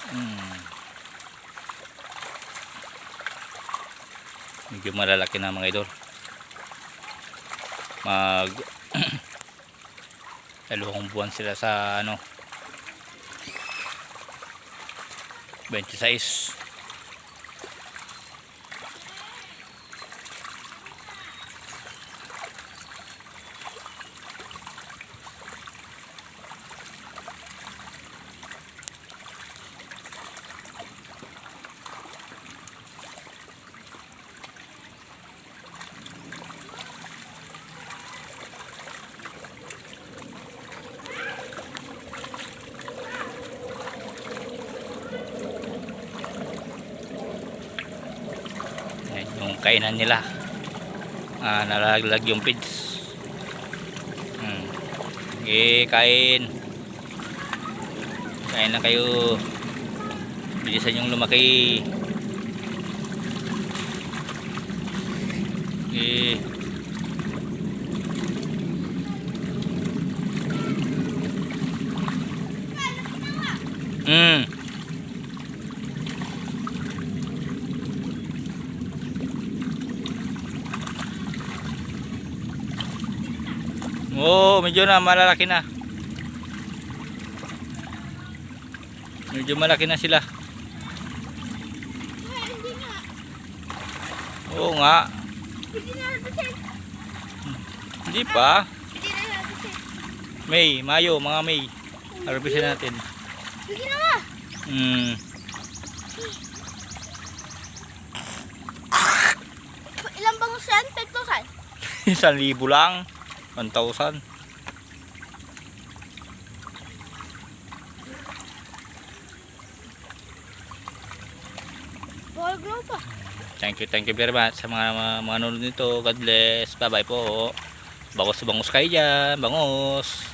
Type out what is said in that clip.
Hmm. Medyo malalaki na mga idol. Mag dalawang buwan sila sa 26. Yung kainan nila, nalalaglag yung feeds. Okay, kain na kayo, bilisan yung lumaki. Okay. Oh, medyo na malalaki na. Medyo malaki na sila. Oo nga. Hindi pa. May, Mayo, mga May. Harvestin natin. Ilang bangus yan? 10,000? 1,000 lang. 1,000. Glow pa. Thank you very much sa mga nanonood nito. God bless. Bye bye po. Bangos kayo dyan. Bangos.